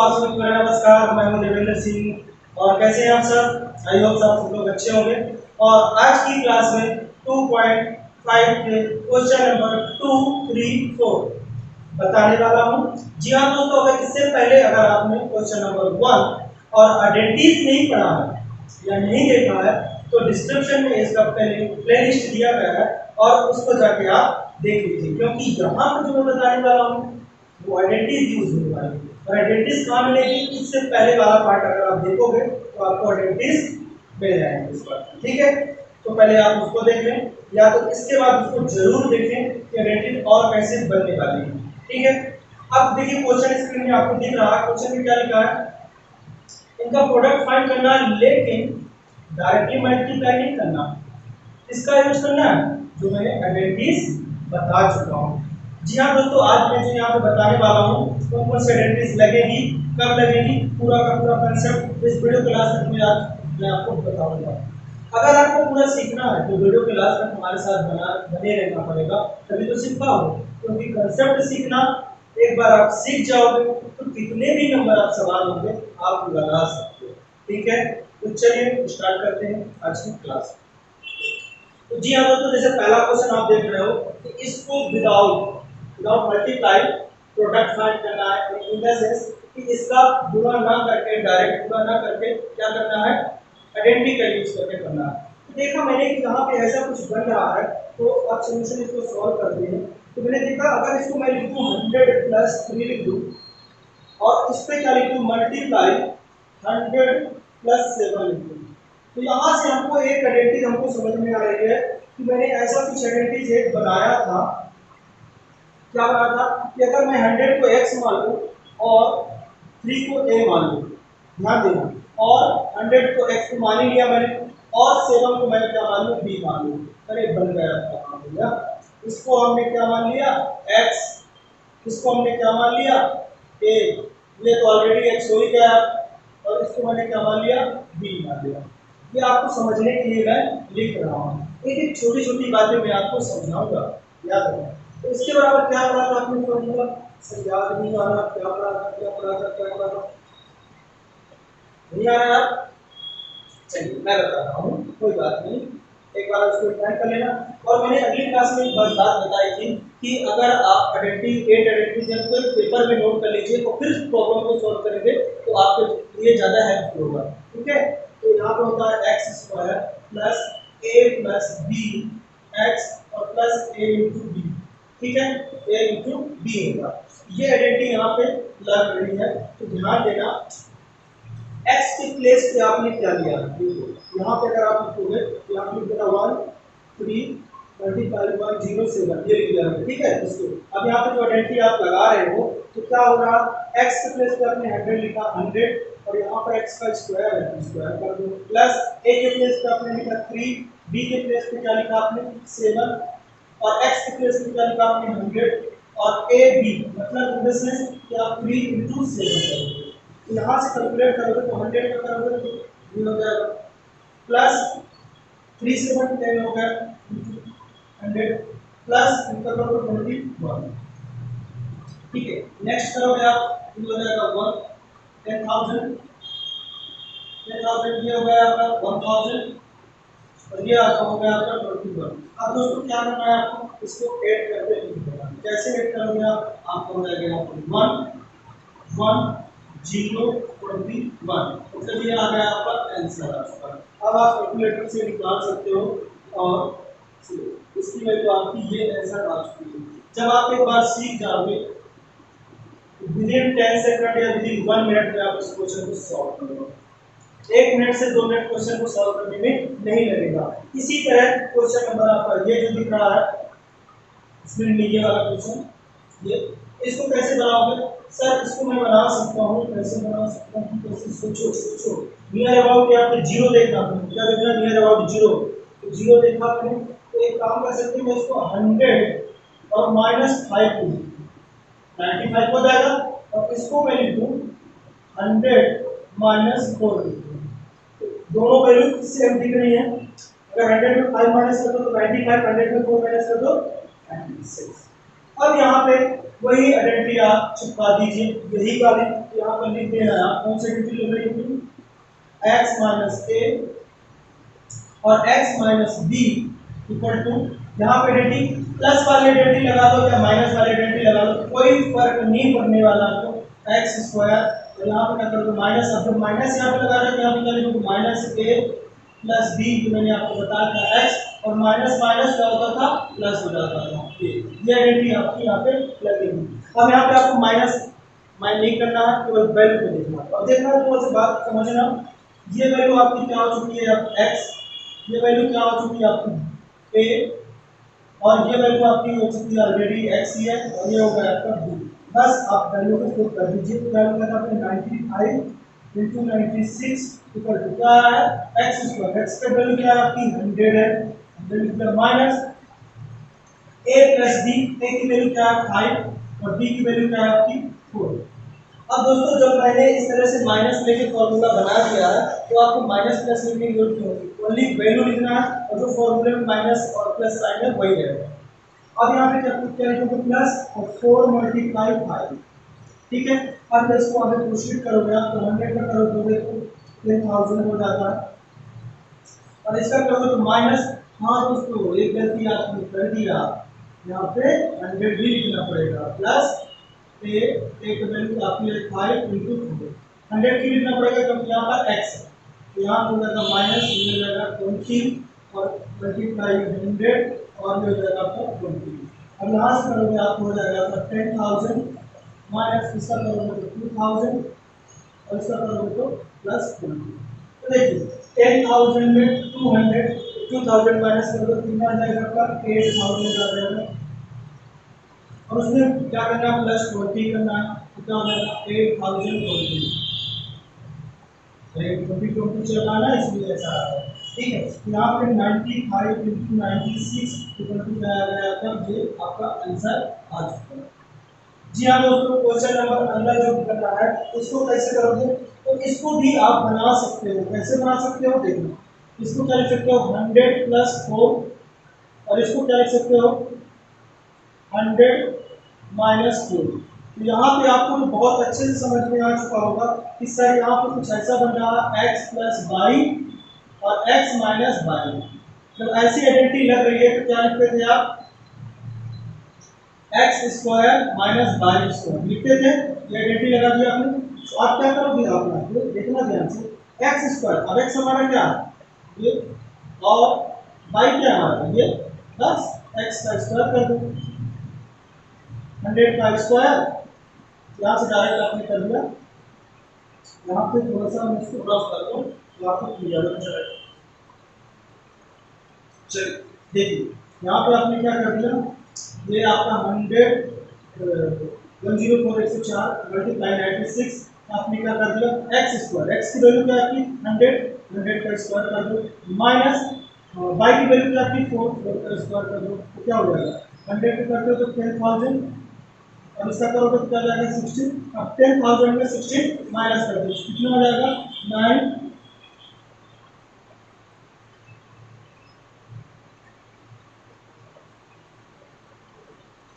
आप सभी को नमस्कार। मैं हूं देवेंद्र सिंह और कैसे हैं आप सब। आई होप सब लोग अच्छे होंगे। और आज की क्लास में 2.5 के क्वेश्चन नंबर 234 बताने वाला हूं। जी हाँ दोस्तों, अगर इससे पहले अगर आपने क्वेश्चन नंबर 1 और आइडेंटिटीज नहीं पढ़ा है या नहीं देखा है तो डिस्क्रिप्शन में इसका प्लेलिस्ट दिया गया है और उसको जाके आप देख लीजिए, क्योंकि यहाँ पर जो मैं बताने वाला हूँ वो आइडेंटिटीज यूज होने वाली है। और आइडेंटिटीज कहाँ मिलेगी, इससे पहले वाला पार्ट अगर आप देखोगे तो आपको आइडेंटिटीज मिल जाएंगे इस पर। ठीक है, तो पहले आप उसको देख लें या तो इसके बाद उसको जरूर देखें कि आइडेंटिटी और कैसे बनने वाली है। ठीक है, अब देखिए क्वेश्चन स्क्रीन में आपको दिख रहा है। क्वेश्चन में क्या लिखा है, इनका प्रोडक्ट फाइंड करना है लेकिन डायरेक्टली मल्टीप्लाई नहीं करना। इसका यूज करना है जो मैंने आइडेंटिटीज बता चुका हूँ। जी हाँ दोस्तों, आज मैं जो यहाँ पे बताने वाला हूँ कौन कौन सी आइडेंटिटीज लगेगी, कब लगेगी, पूरा का पूरा कंसेप्ट इस वीडियो क्लास तक में आज मैं आपको बताऊंगा। अगर आपको पूरा सीखना है तो वीडियो क्लास तक हमारे साथ बने रहना पड़ेगा, तभी तो सीख पाओगे। क्योंकि कंसेप्ट सीखना एक बार आप सीख जाओगे तो कितने भी नंबर आप सवाल होंगे आप लगा सकते हो। ठीक है, तो चलिए स्टार्ट करते हैं आज की क्लास। तो जी हाँ दोस्तों, जैसे पहला क्वेश्चन आप देख रहे हो कि इसको विदाउट मल्टीप्लाई प्रोडक्ट फाइंड करना है। इन द सेंस कि इसका गुणा ना करके, डायरेक्ट गुणा ना करके क्या करना है, आइडेंटिटी का यूज करके करना है। तो देखा मैंने कि यहाँ पे ऐसा कुछ बन रहा है तो आप सोल्यूशन इसको सॉल्व करते हैं। तो मैंने देखा अगर इसको मैं लिख दूँ 100 + 3 लिख दूँ और इस पर क्या लिख दूँ, मल्टीप्लाई 100 + 7 लिख दूँ, तो यहाँ से हमको एक आइडेंटिटी हमको समझ में आ रही है कि मैंने ऐसा कुछ आइडेंटिटी एक बनाया था। क्या बना था कि अगर मैं 100 को x मान लूं और 3 को a मान लूं, ध्यान देना, और 100 को x को मान ही लिया मैंने और 7 को मैं क्या मान लूं, b मान लूं। अरे बन गया, क्या मान लिया, इसको हमने क्या मान लिया x, इसको हमने क्या मान लिया a, ये तो ऑलरेडी x हो ही गया और इसको मैंने क्या मान लिया b मान लिया। ये आपको समझने के लिए मैं लिख रहा हूँ, एक छोटी छोटी बातें मैं आपको समझाऊंगा, याद रखना। तो इसके बराबर क्या पढ़ा था आपने फॉर्मूला, सर याद नहीं आ रहा, क्या पढ़ा था, क्या पढ़ा था, क्या पढ़ा था, नहीं आ रहा है? चलिए मैं बता रहा हूँ, कोई बात नहीं, एक बार उसको रिवाइंड कर लेना। और मैंने अगली क्लास में एक बात बताई थी कि अगर आप आइडेंटिटी 8 आइडेंटिटी जब कोई पेपर में नोट कर लीजिए और फिर प्रॉब्लम को सॉल्व करेंगे तो आपके लिए ज़्यादा हेल्पफुल होगा। ठीक है, तो यहाँ पे होता है x² + a + b x और प्लस a × b। ठीक है, a × b होगा। ये आइडेंटिटी यहाँ पे लग रही है, तो ध्यान देना x के प्लेस पे आपने क्या लिया, यहाँ पे अगर आप लिखोगे तो यहाँ पे लिख देना 1 3 × 107 ये लिख दिया। ठीक है, इसको अब यहाँ पे जो आइडेंटिटी आप लगा रहे हो तो क्या हो रहा, x के प्लेस पे आपने 100 लिखा 100 और यहाँ पर x का स्क्वायर है तो स्क्वायर कर दो, प्लस a के प्लेस पे आपने लिखा 3, b के प्लेस पे क्या लिखा आपने 7 और x के प्लेस पे क्या लिखा आपने 100 और a b मतलब इन द सेंस कि आप 3 × 7 करोगे। तो यहाँ से कैलकुलेट करोगे तो 100 का करोगे तो ये हो जाएगा प्लस 3 से 10 हो गया 100 प्लस इनका करोगे 21। ठीक है, नेक्स्ट करोगे आप ये हो जाएगा 10,000 ये हो गया आपका 1000 और ये आपका हो गया आपका 21। अब दोस्तों क्या करना है आपको, इसको ऐड करके लिख देना। कैसे ऐड करोगे आप, आपको हो जाएगा 1 1 0 21 मतलब ये आ गया आपका आंसर आपका। अब आप कैलकुलेटर से निकाल सकते हो और इसकी वैल्यू आपकी ये आंसर आ चुकी है। जब आप एक बार सीख जाओगे विदिन 10 सेकंड या विदिन 1 मिनट में आप इस क्वेश्चन को सॉल्व करोगे। 1 मिनट से 2 मिनट क्वेश्चन को सॉल्व करने में नहीं लगेगा। इसी तरह क्वेश्चन नंबर आपका ये जो दिख रहा है स्क्रीन में, ये वाला क्वेश्चन, ये इसको कैसे बनाओगे, सर इसको मैं बना सकता हूँ, कैसे बना सकता हूँ, कैसे, सोचो नियर अबाउट यहाँ पे 0 देखना, क्या देखना, नियर अबाउट 0, तो 0 देखा आपने तो एक काम कर सकते हैं, मैं इसको 100 और -5 को 95 हो जाएगा और इसको मैं लिख दूँ 100 - 4 लिख दूँ, तो दोनों वैल्यू सेम दिख रही है। अगर 100 में 5 माइनस कर दो तो 95, 100 में 4 माइनस कर दो 96। अब यहाँ पे वही आइडेंटिटी आप चिपका दीजिए, यही वाली यहाँ पर लिख देना है। आप कौन सी आइडेंटिटी ले रहे हैं? x माइनस ए और x minus B equal to, यहाँ पे आइडेंटिटी प्लस वाली आइडेंटिटी लगा दो या माइनस वाली आइडेंटिटी लगा दो, कोई फर्क नहीं पड़ने वाला आपको। एक्स स्क्वायर और यहाँ पे क्या कर दो माइनस, अब जब माइनस यहाँ पे लगा रहे हो यहाँ पे क्या लिखोगे माइनस ए प्लस बी, जो मैंने आपको बताया था एक्स, और माइनस माइनस क्या होता था प्लस हो जाता था। ये आइडेंटिटी आपकी यहाँ पे लगेगी। अब यहाँ पे आपको माइनस माइनस नहीं करना है, केवल वैल्यू को देखना है। अब देखना है थोड़ा सा बात समझना, ये वैल्यू आपकी क्या हो चुकी है अब एक्स, ये वैल्यू क्या हो चुकी है आपकी ए, और ये वैल्यू आपकी हो चुकी है ऑलरेडी एक्स ही है, और ये हो गया आपका बी। बस आप वैल्यू को पुट कर दीजिए, तो वैल्यू लगा आपने 95 इंटू 96 इक्वल टू क्या है एक्स स्क्वायर। एक्स का वैल्यू क्या है आपकी 100 है, 100 माइनस ए प्लस बी, ए की वैल्यू क्या है 5 और बी की वैल्यू क्या है आपकी 4। अब दोस्तों जब मैंने इस तरह से माइनस लेके फॉर्मूला बना दिया है, तो आपको माइनस प्लस लिखने की जरूरत नहीं होगी, ओनली वैल्यू लिखना है और जो फॉर्मूले में माइनस और प्लस साइन है वही रहेगा। अब यहाँ पे क्या लिखोगे प्लस और 4 मल्टीप्लाई 5, ठीक है। अब इसको आगे प्रोसीड करोगे आप तो 100 का करोगे तो 10,000 हो जाता है, और इसका करोगे तो माइनस, हाँ दोस्तों एक गलती आपने कर दिया, यहाँ पे 100 भी लिखना पड़ेगा, प्लस एक वैल्यू आपकी 5 इंटू 100 की लिखना पड़ेगा क्योंकि यहाँ पर x है, तो यहाँ हो जाएगा माइनस, ये हो जाएगा 20 और मल्टीप्लाई 100 और ये हो जाएगा आपका 20। अब यहाँ से करोगे आप हो जाएगा आपका 10,000 माइनस इसका करोगे तो 2,000 और इसका करोगे तो प्लस 20। तो देखिए 10,000 में 200 माइनस करोगे तो कितना आ जाएगा आपका 8,000 आ जाएगा, और उसमें क्या करना है प्लस 20 करना है, तो क्या हो जाएगा 8,020, 20 चल रहा है इसलिए ऐसा आ रहा है, ठीक है। यहाँ पे 95 इंटू 96 इक्वल टू क्या आ गया आपका, ये आपका आंसर आ चुका है। जी हाँ दोस्तों, क्वेश्चन नंबर अगला जो करना है उसको कैसे करोगे, तो इसको भी आप बना सकते हो। कैसे बना सकते हो देखना, इसको क्या लिख सकते हो 100 प्लस 4 और इसको क्या लिख सकते हो 100 माइनस 4। तो यहाँ पे आपको बहुत अच्छे से समझ में आ चुका होगा कि सर यहाँ पे कुछ ऐसा बन रहा है x प्लस वाई और x माइनस वाई। जब ऐसी आइडेंटिटी लग रही है तो क्या लिखते थे आप X square minus Y square लिखते थे, ये आइडेंटिटी लगा दिया आपने। तो आप क्या करोगे आपने देखना ध्यान से, एक्स स्क्वायर, अब एक्स हमारा क्या ये और वाई क्या हमारा ये, बस एक्स का स्क्वायर कर दो, 100 का स्क्वायर, यहाँ से डायरेक्ट आपने कर दिया। यहाँ पे थोड़ा सा मैं इसको ड्रॉप कर दूँ तो आपको क्लियर हो जाएगा। चलिए देखिए यहाँ पे आपने क्या कर दिया, ये आपका 104 मल्टीप्लाई 96 आपने क्या कर दिया एक्स स्क्वायर, एक्स की वैल्यू क्या आपकी 100 का स्क्वायर कर दो माइनस वाई की वैल्यू क्या आपकी 4 का स्क्वायर कर दो, तो क्या हो जाएगा 100 को करते हो तो 10,000 और इसका करोगे तो क्या जाएगा 16। अब 10,000 में 16 माइनस कर दो, कितना हो जाएगा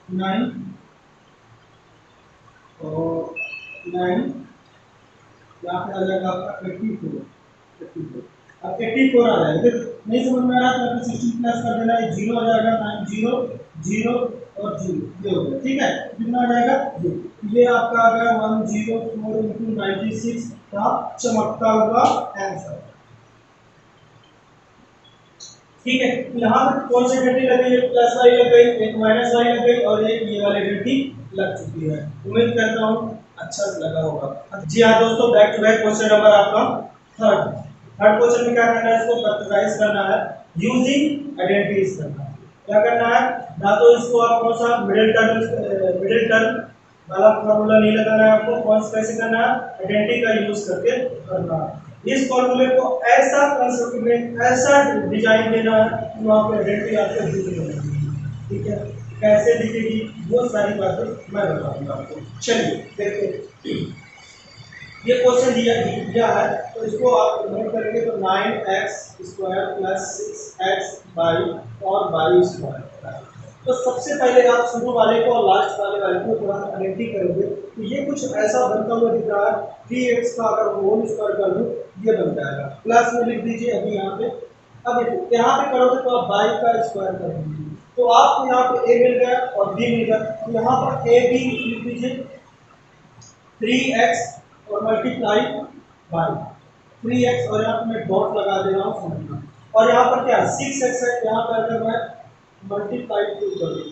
9 और 9 यहाँ पे आ जाएगा आपका 84। अब 84 आ जाएगा, नहीं समझ में आ रहा तो 16 प्लस कर देना, 0 आ जाएगा 9 0 0 और 0 ये हो गया, ठीक है। कितना आ जाएगा ये आपका आ गया 104 इंटू 96 का चमकता हुआ आंसर, ठीक है। तो यहाँ पर कौन सी आइडेंटिटी लग गई, एक प्लस वाली लग गई, एक माइनस वाली लग गई और एक ये वाली आइडेंटिटी लग चुकी है। उम्मीद करता हूँ अच्छा लगा होगा। जी हाँ दोस्तों, back to back question number आपका थर्ड क्वेश्चन में क्या करना है, इसको फैक्टराइज करना है यूजिंग आइडेंटिटीज करना है। क्या करना है, ना तो इसको आप कौन सा मिडिल टर्म वाला फॉर्मूला नहीं लगाना है आपको, कौन सा कैसे करना है आइडेंटिटी का यूज करके करना है। इस फॉर्मूले को ऐसा कंसेप्ट में ऐसा डिजाइन देना है कि वहाँ पे आइडेंटिटी आपको दिखेगी, ठीक है। कैसे दिखेगी वो सारी बातें मैं बताऊंगा आपको। चलिए देखते हैं, ये क्वेश्चन दिया है तो इसको आप नोट करेंगे तो 9x square plus 6x by और बाई स्क्वायर, तो सबसे पहले आप शुरू वाले को और लास्ट वाले को थोड़ा आइडेंटिटी करोगे तो ये कुछ ऐसा बनता हुआ दिख रहा है। 3x का अगर होल स्क्वायर कर दूं ये बन जाएगा, प्लस में लिख दीजिए अभी यहाँ पे। अब देखो यहाँ पे करोगे तो आप y का स्क्वायर कर दीजिए, तो आपको यहाँ पे a मिल गया और b मिल गया, तो यहाँ पर a b लिख दीजिए 3x और मल्टीप्लाई बाई 3x, और यहाँ पे मैं डॉट लगा दे रहा हूँ समझना। और यहाँ पर क्या 6x है, यहाँ पर अगर मैं मल्टीप्लाई टू कर दूँ,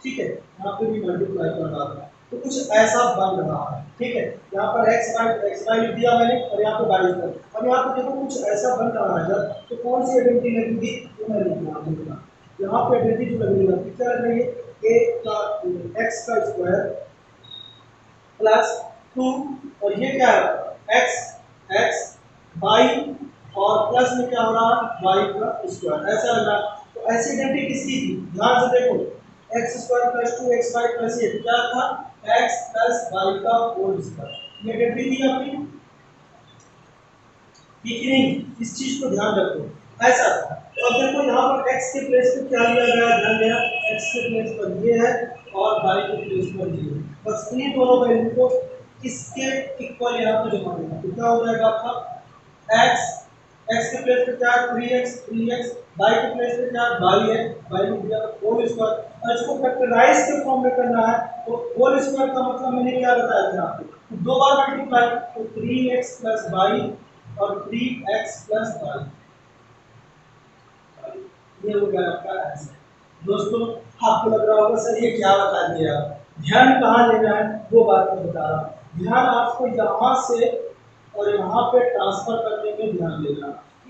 ठीक है, यहाँ पे भी मल्टीप्लाई कर रहा है तो कुछ ऐसा बन रहा है, ठीक है। यहाँ पर x y लिख दिया मैंने और यहाँ पे y लिख। अब यहाँ पे देखो कुछ ऐसा बन रहा है जब, तो कौन सी आइडेंटिटी लगेगी वो मैं लिखना दूंगा। यहाँ पे आइडेंटिटी जो लगेगी क्या लग रही है, a का x का स्क्वायर प्लस 2 और ये क्या है x y और प्लस में क्या हो रहा है y का स्क्वायर, ऐसा लग रहा है। तो ऐसी आइडेंटिटी किसकी थी, ध्यान से देखो, x square plus 2xy plus ये क्या था x प्लस y का होल स्क्वायर, ये आइडेंटिटी थी अपनी, ठीक नहीं, इस चीज को ध्यान रखो ऐसा था। तो अब देखो यहाँ पर x के प्लेस पे क्या लिया गया, ध्यान देना, x के प्लेस पर ये है और y के प्लेस पर ये है, बस इन्हीं दोनों वैल्यू को इसके इक्वल यहाँ पे जमा देना, तो क्या हो जाएगा आपका x के प्लेस पे क्या है 3x, y के प्लेस पे क्या है y है, y लिख दिया होल स्क्वायर, और इसको फैक्टराइज के फॉर्म में करना है तो होल स्क्वायर का मतलब मैंने क्या बताया था आपको, तो दो बार मल्टीप्लाई, तो 3x प्लस y और 3x प्लस y, ये हो गया आपका आंसर। दोस्तों आपको लग रहा होगा सर ये क्या बता दिया, ध्यान कहाँ देना है वो बात मैं बता रहा हूँ। ध्यान आपको यहाँ से और यहाँ पे ट्रांसफर करने में ध्यान देना,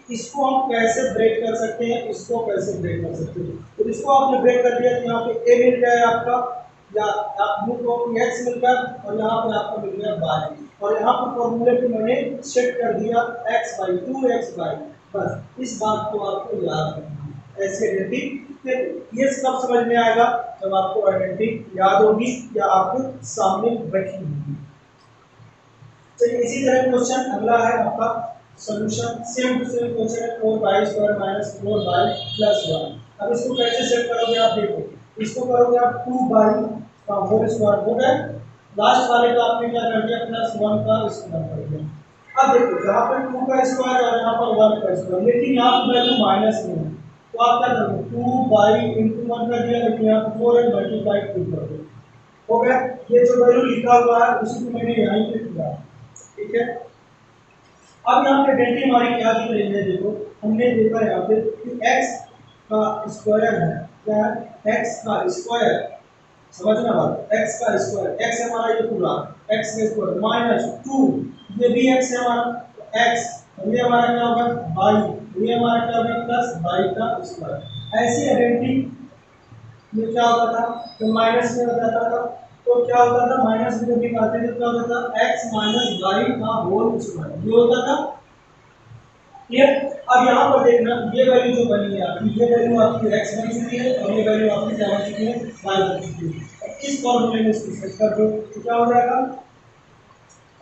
इसको हम कैसे ब्रेक कर सकते हैं, इसको कैसे ब्रेक कर सकते हैं। तो इसको आपने ब्रेक कर दिया तो यहाँ पे a मिल गया आपका, या आप को x मिल गया और यहाँ पे आपको मिल गया y, और यहाँ पर फॉर्मूले पे मैंने सेट कर दिया x बाई 2x, बस इस बात को आपको याद रखना है। ऐसे आइडेंटिटी ये सब समझ में आएगा जब आपको आइडेंटिटी याद होगी या आपके सामने बैठी होगी। चलिए इसी तरह क्वेश्चन अगला है आपका solution, same to same question है 4y square minus 4y plus 1। अब इसको कैसे सेट करोगे आप देखो, इसको करोगे आप 2y का होल स्क्वायर हो गया, लास्ट वाले का आपने क्या कर दिया प्लस 1 का स्क्वायर कर दिया। अब देखो यहाँ पर 2 का स्क्वायर और यहाँ पर 1 का स्क्वायर, लेकिन यहाँ पर वैल्यू माइनस में है तो आप क्या करोगे 2y into 1 कर दिया, लेकिन यहाँ पर 4 and मल्टीप्लाई 2 कर दो, हो गया। ये जो वैल्यू लिखा हुआ है उसी को मैंने यहाँ पे लिखा, ठीक है। अब यहाँ पे आइडेंटिटी हमारी क्या दिख रही है, देखो हमने देखा यहाँ पे कि x का स्क्वायर है, क्या है x का स्क्वायर, समझना बात, x का स्क्वायर, x है हमारा ये पूरा x का स्क्वायर माइनस 2, ये भी x है हमारा x, और ये हमारा क्या होगा y, ये हमारा क्या होगा प्लस y का स्क्वायर। ऐसी आइडेंटिटी ये क्या होता था तो माइनस में हो जाता था, तो क्या होता था माइनस में भी करते थे, क्या होता था x माइनस वाई का होल स्क्वायर, ये होता था क्लियर। अब यहाँ पर देखना ये वैल्यू जो बनी है आपकी, ये वैल्यू आपकी x बन चुकी है और ये वैल्यू आपकी क्या बन चुकी है y बन चुकी है। इस फॉर्मूले में इसको सेट कर दो तो क्या हो जाएगा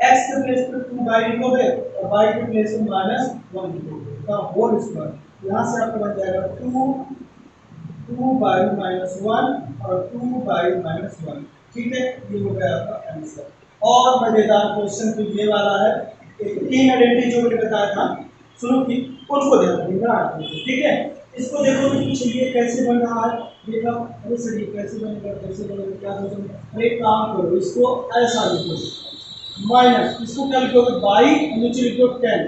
x के प्लेस पे 2y लिखोगे और y के प्लेस पे माइनस 1 लिखोगे का होल स्क्वायर, यहाँ से आपको बन जाएगा 2y माइनस 1 और 2y माइनस 1, ठीक है। ये हो गया आपका आंसर। और मजेदार क्वेश्चन तो ये वाला है, तीन आइडेंटिटी जो मैंने बताया था शुरू की उनको ध्यान देना, ठीक है। इसको देखो कि ये कैसे बन रहा है, देखो अरे सर ये कैसे बनेगा, कैसे बनेगा, क्या सोचोगे, अरे काम करो इसको ऐसा लिखो माइनस, इसको क्या लिखोगे बाई नीचे लिखो 10,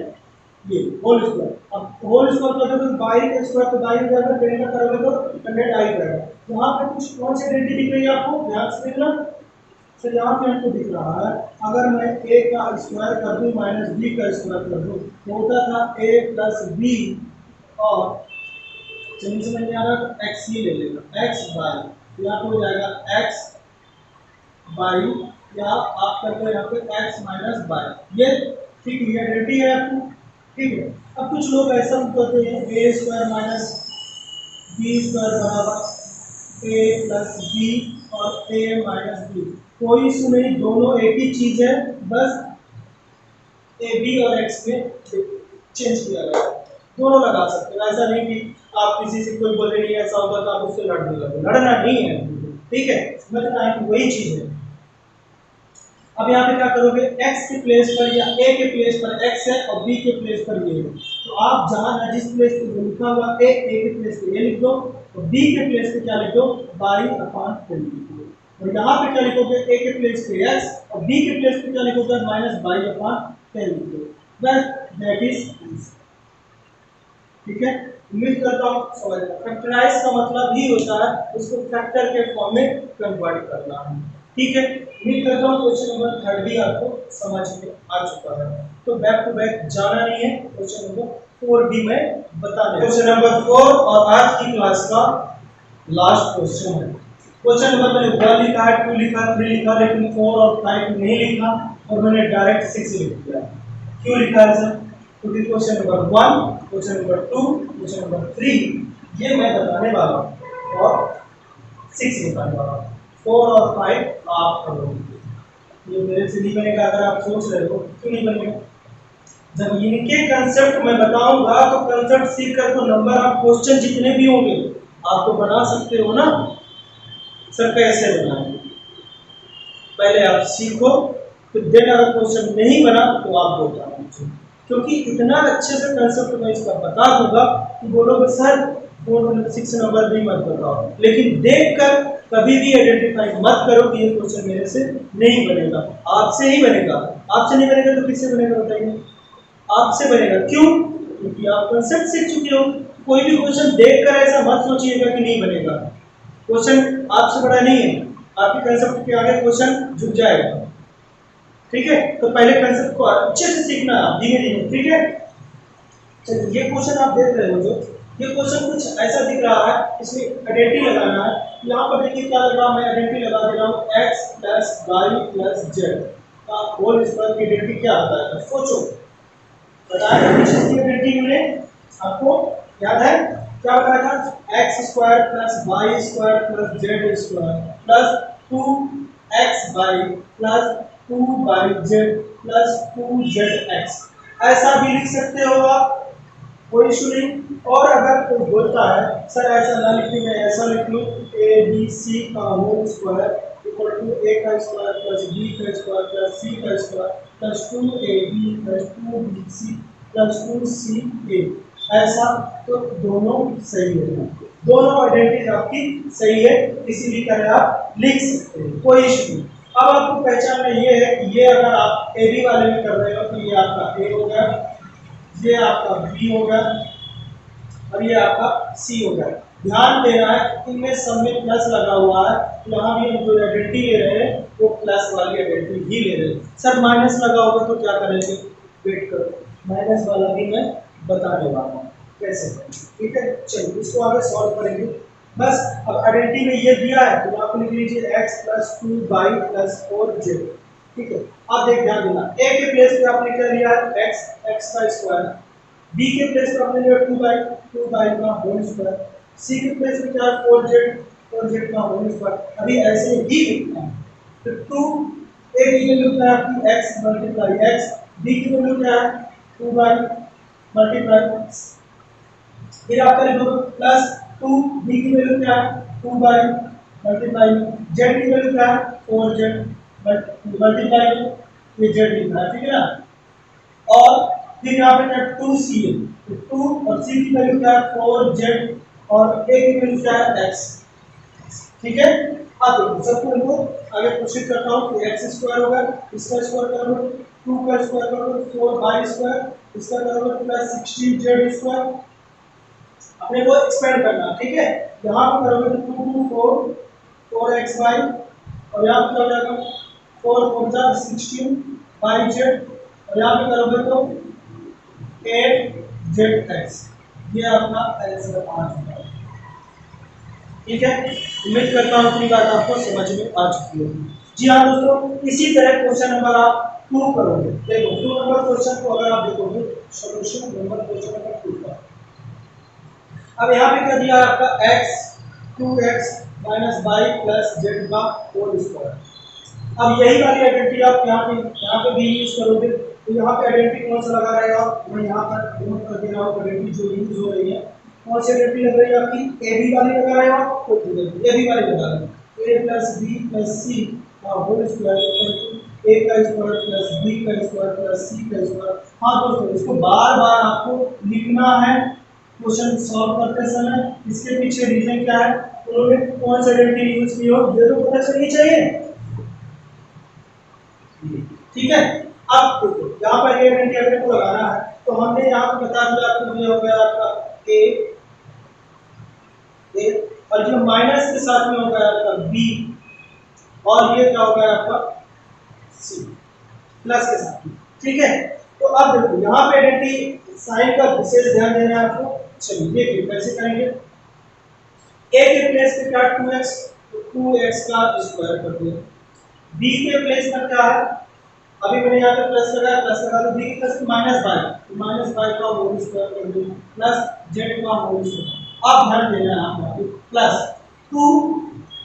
ये होल स्क्वायर। अब होल स्क्वायर कर दो बाई का स्क्वायर तो बाई हो जाएगा, 10 का करोगे तो 100 आ ही जाएगा। यहाँ पे कुछ कौन सी आइडेंटिटी दिख रही है आपको, ध्यान से देखना। तो यहाँ पे हमको दिख रहा है अगर मैं a का स्क्वायर कर दूं माइनस b का स्क्वायर कर दूं तो होता था a प्लस b, और चलिए समझ में आ रहा x ही ले लेगा x बाई, यहाँ पे हो जाएगा x बाई, या आप करते हो यहाँ पे x माइनस बाई, ये ठीक है आइडेंटिटी है आपको, ठीक है। अब कुछ लोग ऐसा करते हैं a square minus b square बराबर a प्लस b और a माइनस b, कोई इशू नहीं, दोनों एक ही चीज है, बस ए बी और एक्स में चेंज किया गया, दोनों लगा सकते हो। ऐसा नहीं कि आप किसी से कोई बोले नहीं ऐसा होगा तो आप उससे लड़ने लगे, लड़ना नहीं है, ठीक है, समझना है कि वही चीज है। अब यहाँ पे क्या करोगे, x के प्लेस पर या a के प्लेस पर x है और b के प्लेस पर ये है, तो आप जहां जिस प्लेस पे लिखा हुआ a के प्लेस पे a लिख दो और b के प्लेस पे क्या लिख दो, y/10 लिख दो। और यहाँ पे क्या लिखोगे, a के प्लेस पे x और b के प्लेस पे क्या लिखोगे, -y/10 लिख दो। बस दैट इज आंसर। ठीक है, उम्मीद करता हूँ समझ में। फैक्टराइज का मतलब ही होता है उसको फैक्टर के फॉर्म में कन्वर्ट करना है। ठीक है, उम्मीद करता हूँ क्वेश्चन नंबर 3 भी आपको समझ में आ चुका है। तो बैक टू बैक जाना नहीं है, क्वेश्चन नंबर 4 भी मैं बता दूं। क्वेश्चन नंबर 4 और आज की क्लास का लास्ट क्वेश्चन है। क्वेश्चन नंबर मैंने 1 लिखा है, 2 लिखा, 3 लिखा, लेकिन 4 और 5 नहीं लिखा और मैंने डायरेक्ट 6 लिख दिया। क्यों लिखा है सर? क्योंकि question number 1, question number 2, question number 3 ये मैं बताने वाला हूँ और 6 बताने वाला हूँ। 4 और 5 आप करोगे, ये मेरे से नहीं बनेगा। अगर आप सोच रहे हो क्यों नहीं बनेगा, जब इनके कंसेप्ट मैं बताऊंगा तो कंसेप्ट सीख कर तो नंबर ऑफ क्वेश्चन जितने भी होंगे आप तो बना सकते हो ना। सर कैसे बनाएंगे, पहले आप सीखो, फिर देन अगर क्वेश्चन नहीं बना तो आप बताना, क्योंकि इतना अच्छे से कंसेप्ट मैं इसका बता दूंगा कि बोलोगे सर 406 नंबर भी मत बताओ, लेकिन देखकर कभी भी आइडेंटिफाई मत करो कि ये क्वेश्चन मेरे से नहीं बनेगा। आपसे ही बनेगा, आपसे नहीं बनेगा तो किससे बनेगा बताइए? आपसे बनेगा। क्यों? क्योंकि आप कंसेप्ट सीख चुके हो। कोई भी क्वेश्चन देखकर ऐसा मत सोचिएगा कि नहीं बनेगा, क्वेश्चन आपसे बड़ा नहीं है, आपके कंसेप्ट के आगे क्वेश्चन झुक जाएगा। ठीक है, तो पहले कंसेप्ट को अच्छे से सीखना धीमे धीमे। ठीक है, चलिए ये क्वेश्चन आप देख रहे हो, जो ये क्वेश्चन कुछ ऐसा दिख रहा है, इसमें आइडेंटिटी लगाना है। यहाँ पर देखिए क्या लग रहा है, मैं आइडेंटिटी लगा दे रहा हूँ, x + y + z का होल स्क्वायर की आइडेंटिटी क्या होता है? सोचो, बताया इसकी आइडेंटिटी मैंने आपको याद है क्या बताया था? x² + y² + z² + 2xy + 2yz + 2zx, ऐसा भी लिख सकते हो आप, कोई इशू नहीं। और अगर कोई बोलता है सर ऐसा ना लिख मैं ऐसा लिख लूँ, ABC का whole square = a² + b² + c² + 2ab + 2bc + 2ca, ऐसा, तो दोनों सही है, दोनों आइडेंटिटी आपकी सही है, किसी भी तरह आप लिख सकते हैं, कोई इशू नहीं। अब आपको पहचानना ये है कि ये अगर आप ए बी वाले में कर रहे हो तो ये आपका ए हो गया, ये आपका बी हो गया और ये आपका सी हो गया। ध्यान देना है इनमें सब में प्लस लगा हुआ है, यहाँ भी हम जो आइडेंटिटी ले रहे हैं वो प्लस वाली आइडेंटिटी ही ले रहे हैं। सर माइनस लगा होगा तो क्या करेंगे, वेट करो, माइनस वाला भी मैं बताने वाला हूँ कैसे करेंगे। ठीक है, चलिए इसको आगे सॉल्व करेंगे। बस अब आइडेंटिटी में ये दिया है तो आप लिख लीजिए x + 2y + 4z। ठीक है, आप देख ध्यान देना, a के प्लेस पे आपने क्या लिया है, x का स्क्वायर, b के प्लेस पे आपने लिया 2y का होल स्क्वायर, c के प्लेस पे क्या है 4z का होल स्क्वायर। अभी ऐसे ही लिखना है, तो 2 a की वैल्यू क्या है आपकी x × x, b की वैल्यू क्या है 2y × x, फिर आपका लिखोगे प्लस 2, b की वैल्यू क्या है 2y मल्टीप्लाई, z की वैल्यू क्या है 4z मल्टीप्लाई, ये z लिखना है, ठीक है ना। और फिर यहाँ पे क्या 2c है, तो 2 और c की वैल्यू क्या है 4z और a की वैल्यू क्या है x। ठीक है, अब देखो सबको लिखो, आगे प्रोसीड करता हूँ कि x² होगा, इसका स्क्वायर करोगे 2 का स्क्वायर करोगे 4y², इसका करोगे प्लस 16z², अपने को एक्सपेंड करना, ठीक है। यहाँ पे करोगे तो 2 2 4 4xy और यहाँ पे क्या हो जाएगा 4 4 जा 16yz और यहाँ पे करोगे तो 8zx, ये अपना आंसर आ चुका है। ठीक है, उम्मीद करता हूँ कि बात आपको समझ में आ चुकी होगी। जी हाँ दोस्तों, इसी तरह क्वेश्चन नंबर आप 2 करोगे। देखो 2 नंबर क्वेश्चन को अगर आप देखोगे, सॉल्यूशन नंबर क्वेश्चन नंबर 2 का, अब यहाँ पे क्या दिया है आपका x 2x - y + z का होल स्क्वायर। अब यही वाली आइडेंटिटी आप यहाँ पे भी यूज करोगे, तो यहाँ पे आइडेंटिटी कौन सा लगा रहेगा, मैं यहाँ पर नोट कर दे रहा हूँ आइडेंटिटी जो यूज हो रही है। कौन सी आइडेंटिटी लग रही है आपकी? ए बी वाली लगा रहे हो आप, कोई दिक्कत नहीं, ए बी वाली लगा रहे हो। ए प्लस बी प्लस सी का होल स्क्वायर इक्वल टू ए का स्क्वायर प्लस बी का स्क्वायर प्लस सी का स्क्वायर। हाँ दोस्तों, इसको बार बार आपको लिखना है क्वेश्चन सॉल्व करते समय। इसके पीछे रीजन क्या है, उन्होंने कौन सी आइडेंटिटी यूज की हो, ये तो पता चलनी चाहिए। ठीक है, अब देखो यहाँ पर ये आइडेंटिटी अपने को लगाना है, तो हमने यहाँ पे बता दिया आपको, ये हो गया आपका ए, और जो माइनस के साथ में हो गया आपका बी, और ये क्या हो गया आपका सी प्लस के साथ में। ठीक है, तो अब देखो यहाँ पे आइडेंटिटी साइन का विशेष ध्यान देना है आपको। चलिए देखिए कैसे करेंगे। ए के प्लेस पे क्या 2x, तो 2x का स्क्वायर कर दिया। बी के प्लेस पर क्या है, अभी मैंने यहाँ पे प्लस लगाया, प्लस लगा दो, बी के प्लस माइनस बाई, तो माइनस बाई का होल स्क्वायर कर दिया प्लस जेड का होल स्क्वायर। अब ध्यान देना है आपको, प्लस 2,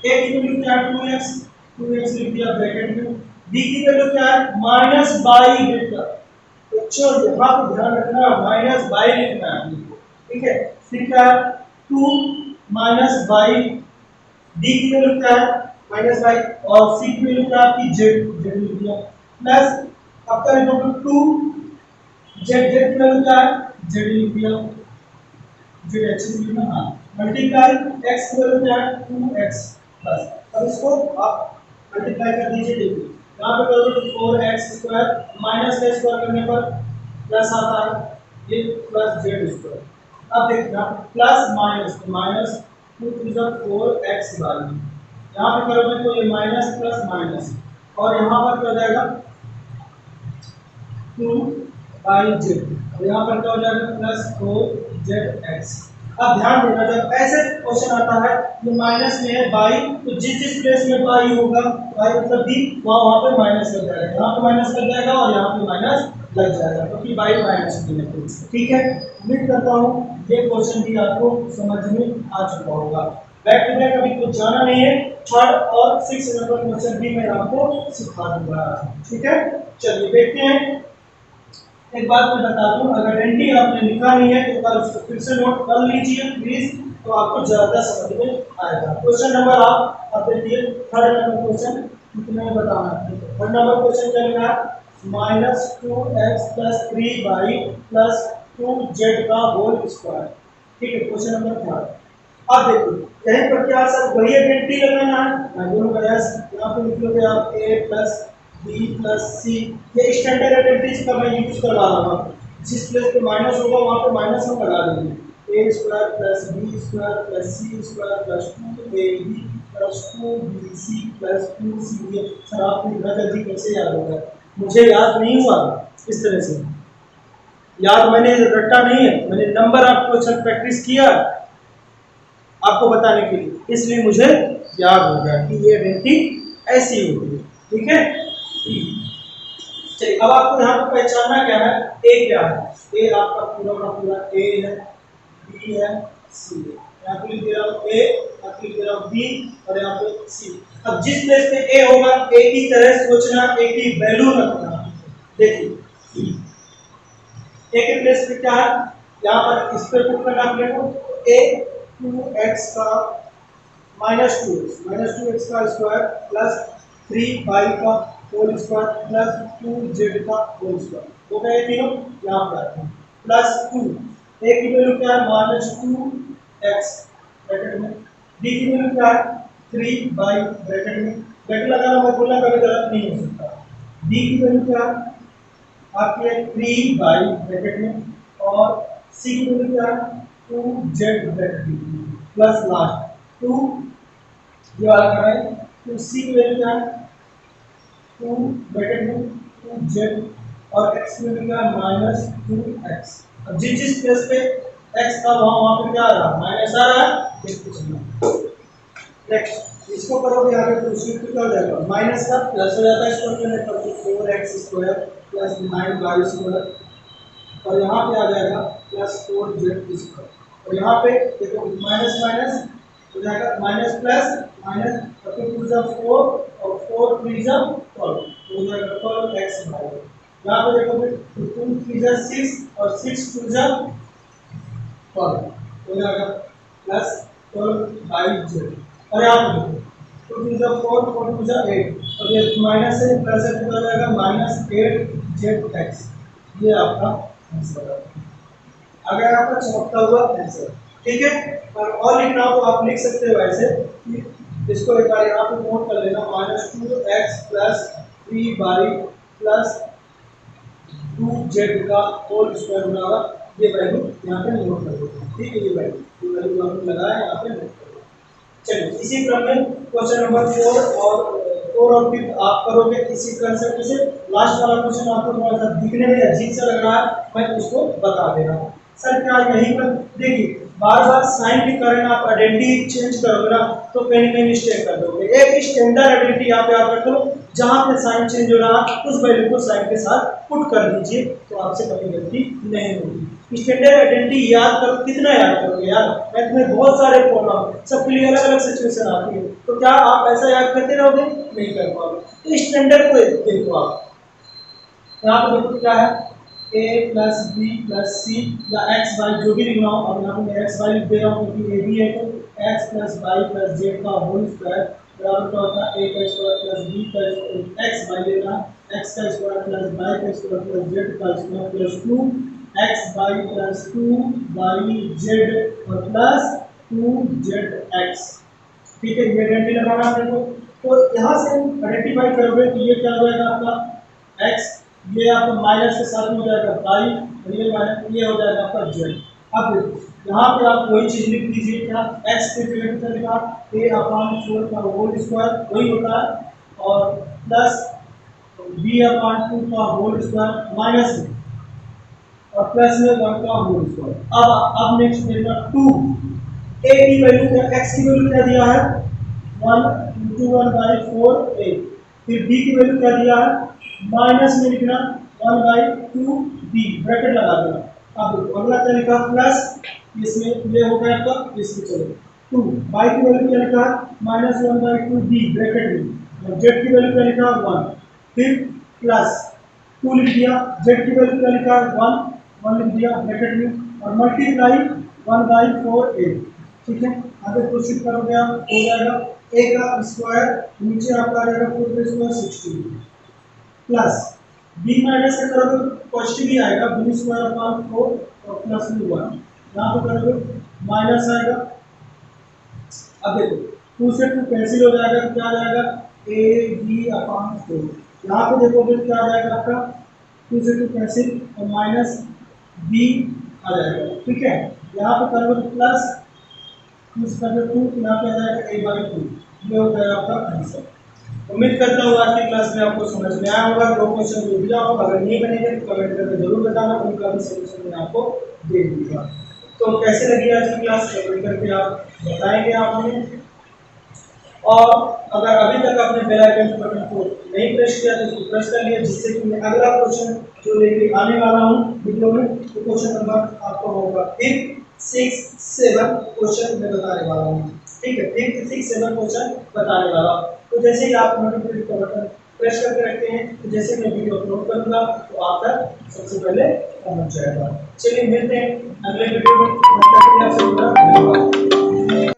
a की वैल्यू क्या है 2x, 2x लिख दिया ब्रैकेट में, b की वैल्यू क्या है माइनस बाई लिख दिया। बच्चों यहाँ पे ध्यान रखना, माइनस बाई लिखना है आपको। ठीक है, फिर क्या है 2 माइनस बाई, डी की वैल्यू क्या है माइनस बाई, और सी की वैल्यू क्या है आपकी जेड, जेड लिख दिया प्लस, अब क्या लिखोगे 2 जेड, जेड की वैल्यू क्या है जेड लिख दिया, जेड एक्स लिख दिया। हाँ, मल्टीप्लाई एक्स की वैल्यू क्या है 2x प्लस, अब इसको आप मल्टीप्लाई कर दीजिए। देखिए यहाँ पे करोगे तो 4x स्क्वायर, माइनस का स्क्वायर करने पर प्लस आता है, ये प्लस जेड स्क्वायर। अब देखिए यहाँ पे प्लस माइनस, तो माइनस 2 टू द 4x वाली, यहाँ पे करोगे तो ये माइनस प्लस माइनस, और यहाँ पर क्या हो जाएगा 2 बाई जेड, और यहाँ पर क्या हो जाएगा प्लस 4zx। अब ध्यान देना, जब ऐसे क्वेश्चन आता है ये माइनस में है बाई, तो जिस जिस प्लेस में बाई होगा, बाई मतलब दी, वहाँ पे माइनस लग जाएगा, यहाँ पे माइनस लग जाएगा और यहाँ पे माइनस लग जाएगा, क्योंकि बाई माइनस में है। ठीक है, उम्मीद करता हूँ ये क्वेश्चन भी आपको समझ में आ चुका होगा। बैक टू बैक अभी कुछ जाना नहीं है, थर्ड और 6 नंबर क्वेश्चन भी मैं आपको सिखा दूंगा। ठीक है, चलिए देखते हैं। एक बात मैं बता दूं, अगर आइडेंटिटी आपने लिखा नहीं है तो कल उसको फिर से नोट कर लीजिए प्लीज, तो आपको ज्यादा समझ में आएगा। क्वेश्चन नंबर आप देखिए, थर्ड नंबर क्वेश्चन कितने बताना है। थर्ड नंबर क्वेश्चन क्या लिखा है minus 2x plus 3 by plus 2z का होल स्क्वायर। ठीक है, क्वेश्चन नंबर थर्ड। अब देखिए यहीं पर क्या सर वही आइडेंटिटी लगाना है, मैं बोलूंगा यस, यहाँ पे लिखोगे आप a प्लस बी प्लस सी, ये स्टैंडर्ड आइडेंटिटीज का मैं यूज करवा रहा हूँ। जिस प्लेस पे माइनस होगा वहाँ पे माइनस हम लगा देंगे, A square plus B square plus C square plus 2ab plus 2bc plus 2ca। Sir आपको इतना जल्दी कैसे याद होगा, मुझे याद नहीं हुआ इस तरह से, याद मैंने रट्टा नहीं है, मैंने नंबर आपको अच्छा प्रैक्टिस किया आपको बताने के लिए, इसलिए मुझे याद हो गया कि ये आइडेंटिटी ऐसी होती है। ठीक है, चलिए अब आपको यहाँ पर पहचानना क्या है, ए क्या है, ए आपका पूरा का पूरा ए है, बी है, सी है, यहाँ पे लिख दे रहा हूँ ए, यहाँ पे लिख दे रहा हूँ बी, और यहाँ पे सी। अब जिस प्लेस पे ए होगा ए की तरह सोचना, ए की वैल्यू रखना। देखिए ए के प्लेस पे क्या है, यहाँ पर इस पे पुट करना अपने को, ए 2x का माइनस 2x का स्क्वायर प्लस 3 बाई का होल स्क्वायर प्लस 2z का होल स्क्वायर, हो गए तीनों। यहाँ पर आते हैं प्लस 2, a की वैल्यू क्या है माइनस 2x ब्रैकेट में, b की वैल्यू क्या है 3 बाई ब्रैकेट में, ब्रैकेट लगाना मैं बोलना कभी गलत नहीं हो सकता, d की वैल्यू क्या है आपके 3 बाई ब्रैकेट में, और c की वैल्यू क्या है 2z ब्रैकेट में प्लस लास्ट 2, ये वाला क्या है 2c की वैल्यू क्या है 2 ब्रैकेट में 2z, और x की वैल्यू क्या है माइनस 2x। अब जिस जिस प्लेस पे x था वहां पे क्या आ रहा है माइनस आ रहा है, देखते चलिए। नेक्स्ट इसको करोगे आगे तो उसी पे क्या हो जाएगा माइनस का प्लस हो जाता है, इसको करने पर 4x square plus 9y square, और यहाँ पे आ जाएगा प्लस 4z स्क्वायर, और यहाँ पे देखो माइनस माइनस हो जाएगा माइनस प्लस माइनस, और 2 टू 4 और 4 3 जा 12, हो जाएगा 12x बराबर। यहाँ पे देखोगे 2 3 जा 6 और 6 2 जा 12, हो जाएगा प्लस 12/z। और यहाँ पे 2 टू द 4 4 टू द 8, और ये माइनस से प्लस से कितना हो जाएगा -8zx। ये आपका आंसर है। अगर आपका चमकता हुआ आंसर, ठीक है। और लिखना हो तो आप लिख सकते हो ऐसे कि इसको एक बार यहाँ पे नोट कर लेना, -2x + 3y + 2z का होल स्क्वायर होगा। ये वैल्यू यहाँ पे नोट कर दो, ठीक है। ये वैल्यू हमने लगाया यहाँ पे नोट कर दो। चलिए इसी क्रम में क्वेश्चन नंबर 4 और 5 आप करोगे इसी कंसेप्ट से। लास्ट वाला क्वेश्चन आपको थोड़ा सा दिखने में अजीब सा लग रहा है, मैं उसको बता दे रहा हूँ। सर क्या यहीं पर देखिए, बार बार साइन के कारण आप आइडेंटिटी चेंज करोगे ना तो कहीं कहीं मिस्टेक कर दोगे। एक स्टैंडर्ड आइडेंटिटी यहाँ पे आप रख लो, जहाँ पे साइन चेंज हो रहा है उस वैल्यू को साइन के साथ पुट कर दीजिए, तो आपसे कभी गलती नहीं होगी। स्टैंडर्ड आइडेंटिटी याद करो, कितना याद करोगे यार, मैथ में बहुत सारे प्रॉब्लम, सबके लिए अलग अलग सिचुएशन आती है, तो क्या आप ऐसा याद करते रहोगे? नहीं कर पाओगे। तो स्टैंडर्ड को देखो आप, यहाँ पे देखो क्या है, a + b + c या x y जो भी लिखना हो। अब यहाँ पे x y लिख दे रहा हूँ क्योंकि a भी है, तो x + y + z का होल स्क्वायर बराबर क्या होता है, a का स्क्वायर + b का x y लेना, x का स्क्वायर + y का स्क्वायर + z का स्क्वायर + 2xy + 2yz और प्लस 2zx। ठीक है, ये आइडेंटिटी लगाना है आपको। तो यहाँ से हम आइडेंटिफाई करोगे तो ये क्या हो जाएगा आपका x, ये आपका माइनस के साथ में हो जाएगा y, और ये माइनस, ये हो जाएगा आपका z। अब देखो यहाँ पे आप वही चीज लिख दीजिए, क्या x के जगह पे लिखा a/4 का होल स्क्वायर वही होता है, और प्लस b/2 का होल स्क्वायर माइनस में, और प्लस में 1 का होल स्क्वायर। अब नेक्स्ट देखना 2, a की वैल्यू क्या, x की वैल्यू क्या दिया है 1 × 1/4a, फिर b की वैल्यू क्या दिया है, माइनस में लिखना 1/2b, ब्रैकेट लगा देना। अब अगला क्या लिखा, प्लस, इसमें ये हो गया आपका, इसमें चलो 2, y की वैल्यू क्या लिखा है -1/2b ब्रैकेट में, और z की वैल्यू क्या लिखा 1, फिर प्लस 2 लिख दिया, z की वैल्यू क्या लिखा 1 लिख दिया ब्रैकेट में, और मल्टीप्लाई 1/4a। ठीक है, आगे प्रोसीड करोगे आप, हो जाएगा a का स्क्वायर, नीचे आपका आ जाएगा 4 का स्क्वायर 16, प्लस b माइनस का करोगे पॉजिटिव ही आएगा, b²/4 और प्लस में 1, यहाँ पे करोगे माइनस आएगा। अब देखो 2 से 2 कैंसिल हो जाएगा, क्या आ जाएगा ab/4, यहाँ पे देखोगे क्या आ जाएगा आपका 2 से 2 कैंसिल और माइनस b आ जाएगा। ठीक है, यहाँ पे करोगे प्लस 2 से 2, यहाँ पे आ जाएगा a/2, ये हो जाएगा आपका आंसर। उम्मीद करता हूँ आज की क्लास में आपको समझ में आया होगा। दो क्वेश्चन जो दिया होगा, अगर नहीं बनेंगे तो कमेंट करके जरूर बताना, उनका भी सॉल्यूशन मैं आपको दे दूंगा। तो कैसे लगी आज की क्लास, कमेंट करके आप बताएंगे आप हमें। और अगर अभी तक आपने बेल आइकन बटन को नहीं प्रेस किया तो इसको प्रेस कर लिया, जिससे कि मैं अगला क्वेश्चन जो लेके आने वाला हूँ वीडियो में, तो क्वेश्चन नंबर आपको होगा 5, 6, 7 क्वेश्चन मैं बताने वाला हूँ। ठीक है, 5, 6, 7 क्वेश्चन बताने वाला हूँ। तो जैसे ही आप नोटिफिकेशन का बटन प्रेस करके रखते हैं, तो जैसे मैं वीडियो अपलोड करूंगा तो आप तक सबसे पहले पहुंच जाएगा। चलिए मिलते हैं अगले वीडियो में, तब तक के लिए आप सभी का धन्यवाद।